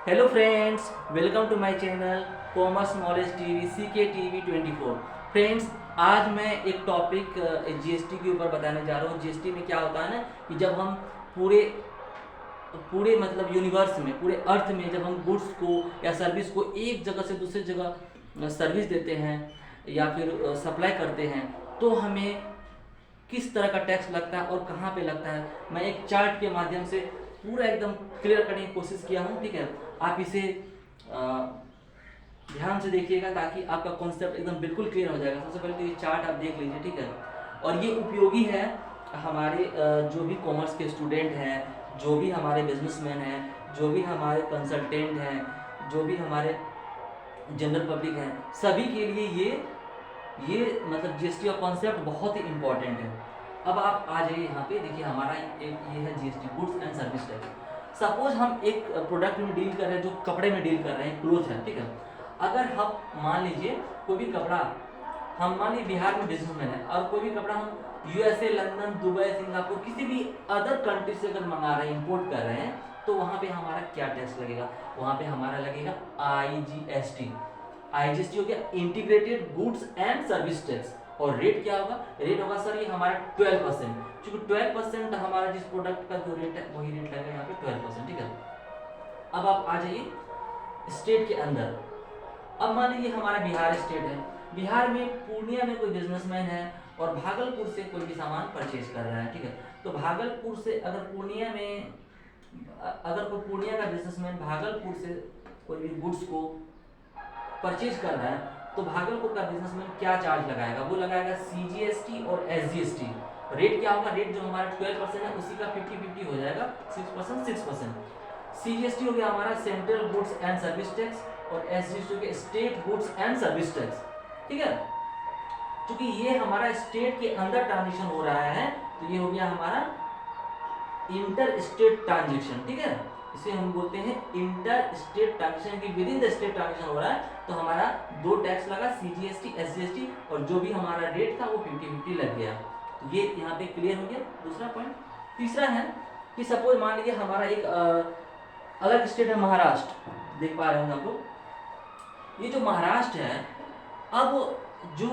Hello friends, welcome to my channel commerce knowledge TV CK TV 24। Friends, आज मैं एक topic GST के ऊपर बताने जा रहा हूँ। जीएसटी में क्या होता है ना कि जब हम पूरे पूरे मतलब यूनिवर्स में, पूरे अर्थ में जब हम गुड्स को या सर्विस को एक जगह से दूसरी जगह सर्विस देते हैं या फिर सप्लाई करते हैं, तो हमें किस तरह का टैक्स लगता है और कहाँ पे लगता है, मैं एक चार्ट के माध्यम से पूरा एकदम क्लियर करने की कोशिश किया हूँ। ठीक है, आप इसे ध्यान से देखिएगा ताकि आपका कॉन्सेप्ट एकदम बिल्कुल क्लियर हो जाएगा। सबसे पहले तो ये चार्ट आप देख लीजिए, ठीक है। और ये उपयोगी है हमारे जो भी कॉमर्स के स्टूडेंट हैं, जो भी हमारे बिजनेसमैन हैं, जो भी हमारे कंसल्टेंट हैं, जो भी हमारे जनरल पब्लिक हैं, सभी के लिए ये मतलब जीएसटी का कॉन्सेप्ट बहुत ही इंपॉर्टेंट है। अब आप आ जाइए यहाँ पे, देखिए हमारा एक ये है GST, goods and service tax. Suppose हम एक प्रोडक्ट में डील कर रहे हैं, जो कपड़े में डील कर रहे हैं, क्लोथ है, ठीक है। अगर हम मान लीजिए कोई भी कपड़ा, हम मान लीजिए बिहार में बिजनेसमैन है और कोई भी कपड़ा हम यूएसए, लंदन, दुबई, सिंगापुर, किसी भी अदर कंट्री से अगर मंगा रहे हैं, इंपोर्ट कर रहे हैं, तो वहाँ पे हमारा क्या टैक्स लगेगा? वहाँ पे हमारा लगेगा आईजीएसटी। आईजीएसटी हो गया integrated goods and service tax. और रेट क्या होगा? रेट होगा सर ये हमारा 12%। क्योंकि 12% हमारा जिस प्रोडक्ट का जो रेट है वही रेट लगेगा यहाँ पे 12%, ठीक है। अब आप आ जाइए स्टेट के अंदर। अब मान लीजिए हमारा बिहार स्टेट है, बिहार में पूर्णिया में कोई बिजनेसमैन है और भागलपुर से कोई भी सामान परचेज कर रहा है, ठीक है। तो भागलपुर से अगर पूर्णिया में, अगर कोई पूर्णिया का बिजनेसमैन भागलपुर से कोई भी गुड्स को परचेज कर रहा है, तो भागलपुर का बिजनेसमैन क्या चार्ज लगाएगा? वो लगाएगा सीजीएसटी और एसजीएसटी। रेट क्या होगा? रेट जो हमारा 12% है उसी का 50-50 हो जाएगा, 6% 6%। सीजीएसटी हो गया हमारा central goods and service tax और एसजीएसटी हो गया state goods and service tax, ठीक है। क्योंकि ये हमारा स्टेट के अंदर ट्रांजेक्शन हो रहा है, तो ये हो गया हमारा इंटर स्टेट ट्रांजेक्शन, ठीक है। इसे हम बोलते हैं इंटर स्टेट ट्रांजेक्शन, की with in the state transaction हो रहा है, तो हमारा दो टैक्स लगा, सीजीएसटी एसजीएसटी, और जो भी हमारा रेट था वो 50-50 लग गया। तो ये यहाँ पे क्लियर हो गया दूसरा पॉइंट। तीसरा है कि सपोज मान लीजिए हमारा एक अलग स्टेट है महाराष्ट्र, देख पा रहे होंगे हम लोग। ये जो महाराष्ट्र है, अब जो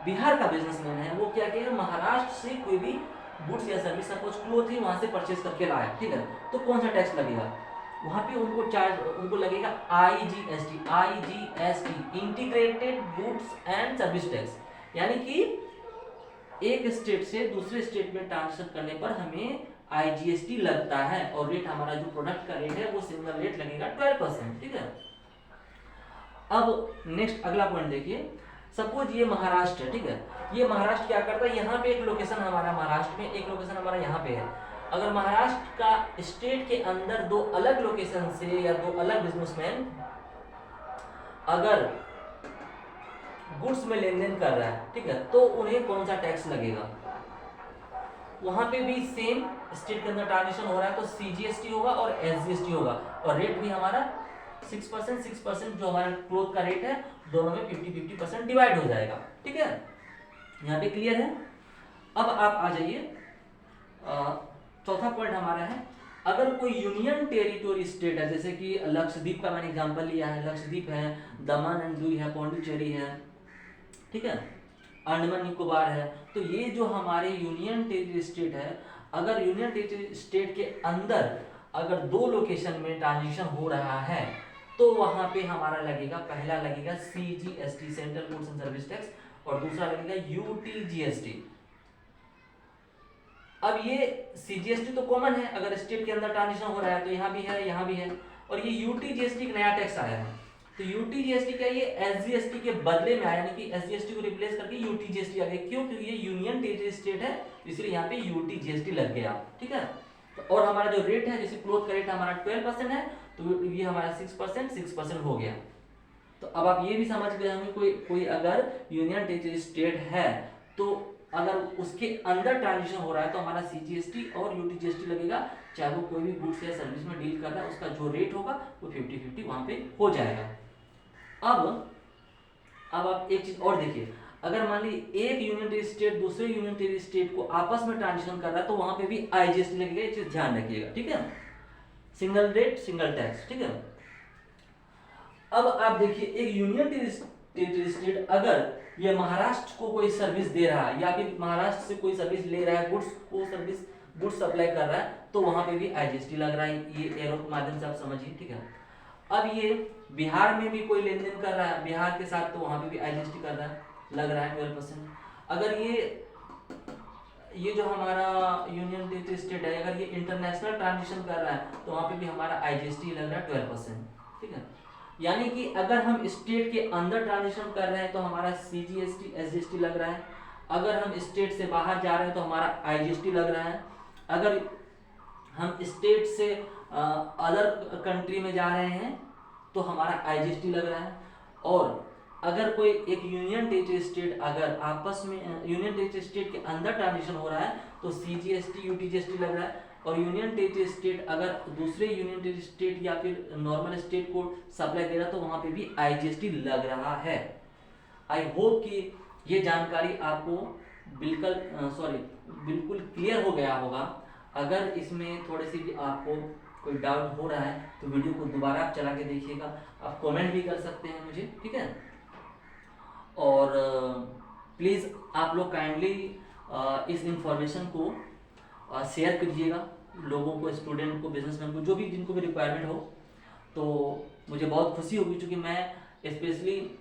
बिहार का बिजनेसमैन है वो क्या कहेगा? महाराष्ट्र से कोई भी गुड्स या सर्विस, सपोज क्लोथ ही वहां से परचेज करके लाया, ठीक है। तो कौन सा टैक्स लगेगा? वहां पे उनको लगेगा IGST integrated goods and service tax. यानी कि एक स्टेट से दूसरे स्टेट में ट्रांसफर करने पर हमें आईजीएसटी लगता है, और रेट हमारा जो प्रोडक्ट का रेट है वो सिंगल रेट लगेगा 12%, ठीक है। अब नेक्स्ट अगला पॉइंट देखिए। सपोज ये महाराष्ट्र है, ठीक है। ये महाराष्ट्र क्या करता है? यहाँ पे एक लोकेशन हमारा महाराष्ट्र में, एक लोकेशन हमारा यहाँ पे है। अगर महाराष्ट्र का स्टेट के अंदर दो अलग लोकेशन से या दो अलग बिजनेसमैन अगर गुड्स में लेन देन कर रहा है, ठीक है, तो उन्हें कौन सा टैक्स लगेगा? वहां पे भी सेम स्टेट के अंदर ट्रांजेक्शन हो रहा है, तो सीजीएसटी होगा और एसजीएसटी होगा, और रेट भी हमारा 6% जो हमारा क्लोथ का रेट है, दोनों में 50-50% डिवाइड हो जाएगा, ठीक है। यहाँ पे क्लियर है। अब आप आ जाइए, चौथा पॉइंट हमारा है, अगर कोई यूनियन टेरिटोरी स्टेट है, जैसे कि लक्षद्वीप का मैंने एग्जांपल लिया है, लक्षद्वीप है, दमन एंड दीव है, पौंडीचेरी है, ठीक है, अंडमान निकोबार है, तो ये जो हमारे यूनियन टेरिटरी स्टेट है, अगर यूनियन टेरिटरी स्टेट के अंदर अगर दो लोकेशन में ट्रांजिशन हो रहा है, तो वहां पे हमारा लगेगा, पहला लगेगा CGST central goods and service tax, और दूसरा लगेगा यूटीजीएसटी। अब ये सीजीएसटी तो कॉमन है, अगर स्टेट के अंदर ट्रांजिशन हो रहा है, तो यहाँ भी है, यहाँ भी है, और ये यूटीजीएसटी एक नया टैक्स आया है। तो यूटीजीएसटी क्या? ये एसजीएसटी के बदले में आया, यानी कि एसजीएसटी को रिप्लेस करके यूटीजीएसटी आ गया। क्यों? क्योंकि ये यूनियन टेरिटरी स्टेट है, इसलिए यहाँ पे यूटीजीएसटी लग गया, ठीक है। तो और हमारा जो रेट है, जैसे क्लोथ का रेट हमारा 12% है, तो ये हमारा 6% हो गया। तो अब आप ये भी समझ गए होंगे, कोई अगर यूनियन टेरिटरी स्टेट है, तो अगर उसके अंदर ट्रांजिशन हो रहा है, तो हमारा सीजीएसटी और यूटीजीएसटी लगेगा, चाहे वो कोई भी गुड्स या सर्विस में डील कर रहा है, उसका जो रेट होगा वो 50-50 वहां पे हो जाएगा। अब आप एक चीज और देखिए, अगर मान ली एक यूनियन टेरिटरी स्टेट दूसरे यूनियन टेरिटरी स्टेट को आपस में ट्रांजिशन कर रहा है, तो वहां पे भी आईजीएसटी लगेगा, ये चीज ध्यान रखिएगा, ठीक है। सिंगल रेट सिंगल टैक्स, ठीक है। अब आप देखिए एक यूनियन टेरिटरी स्टेट अगर ये महाराष्ट्र को कोई सर्विस दे रहा है या फिर महाराष्ट्र से कोई सर्विस ले रहा है, गुड्स सप्लाई कर रहा है, तो वहां पे भी आईजीएसटी लग रहा है। ये एरो के माध्यम से आप समझिए, ठीक है। अब ये बिहार में भी कोई लेन देन कर रहा है बिहार के साथ, तो वहां पे भी आईजीएसटी कर रहा है, लग रहा है 12%। अगर ये जो हमारा यूनियन टेरिटरी स्टेट है, अगर ये इंटरनेशनल ट्रांजेक्शन कर रहा है तो वहां पे भी हमारा आईजीएसटी लग रहा है 12%, ठीक है। यानी कि अगर हम स्टेट के अंदर ट्रांजेक्शन कर रहे हैं तो हमारा सीजीएसटी एसजीएसटी लग रहा है, अगर हम स्टेट से बाहर जा रहे हैं तो हमारा आईजीएसटी लग रहा है, अगर हम स्टेट से अदर कंट्री में जा रहे हैं तो हमारा आईजीएसटी लग रहा है। और अगर कोई एक यूनियन टेरिटरी स्टेट अगर आपस में यूनियन टेरिटरी स्टेट के अंदर ट्रांजिशन हो रहा है तो सीजीएसटी यूटीजीएसटी लग रहा है। और यूनियन टेरिटरी स्टेट अगर दूसरे यूनियन टेरिटरी स्टेट या फिर नॉर्मल स्टेट को सप्लाई दे रहा है तो वहां पे भी आईजीएसटी लग रहा है। आई होप कि ये जानकारी आपको बिल्कुल क्लियर हो गया होगा। अगर इसमें थोड़ी सी भी आपको कोई डाउट हो रहा है तो वीडियो को दोबारा आप चला के देखिएगा, आप कमेंट भी कर सकते हैं मुझे, ठीक है। और प्लीज़ आप लोग काइंडली इस इंफॉर्मेशन को शेयर कीजिएगा लोगों को, स्टूडेंट को, बिजनेसमैन को, जो भी जिनको भी रिक्वायरमेंट हो, तो मुझे बहुत खुशी होगी। क्योंकि मैं स्पेशली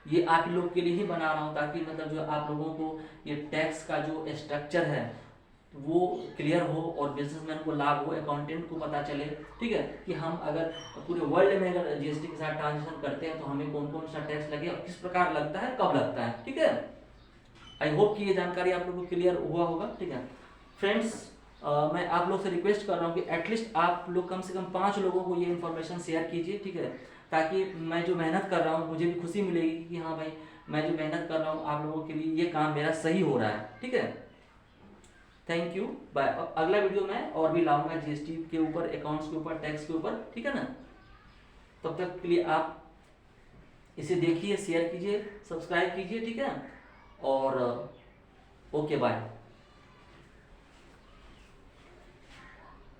ये आप लोग के लिए ही बना रहा हूँ ताकि मतलब जो आप लोगों को ये टैक्स का जो स्ट्रक्चर है वो क्लियर हो और बिजनेसमैन को लाभ हो, अकाउंटेंट को पता चले, ठीक है, कि हम अगर पूरे वर्ल्ड में अगर जीएसटी के साथ ट्रांजेक्शन करते हैं तो हमें कौन कौन सा टैक्स लगे और किस प्रकार लगता है, कब लगता है, ठीक है। आई होप कि ये जानकारी आप लोगों को क्लियर हुआ होगा, ठीक है। फ्रेंड्स, मैं आप लोग से रिक्वेस्ट कर रहा हूँ कि एटलीस्ट आप लोग कम से कम 5 लोगों को ये इन्फॉर्मेशन शेयर कीजिए, ठीक है, ताकि मैं जो मेहनत कर रहा हूँ मुझे भी खुशी मिलेगी कि हाँ भाई मैं जो मेहनत कर रहा हूँ आप लोगों के लिए ये काम मेरा सही हो रहा है, ठीक है। Thank you, bye. अगला वीडियो में और भी लाऊंगा जीएसटी के ऊपर, अकाउंट्स के ऊपर, टैक्स के ऊपर, ठीक है ना। तब तक के लिए आप इसे देखिए, शेयर कीजिए, सब्सक्राइब कीजिए, ठीक है। और ओके, बाय।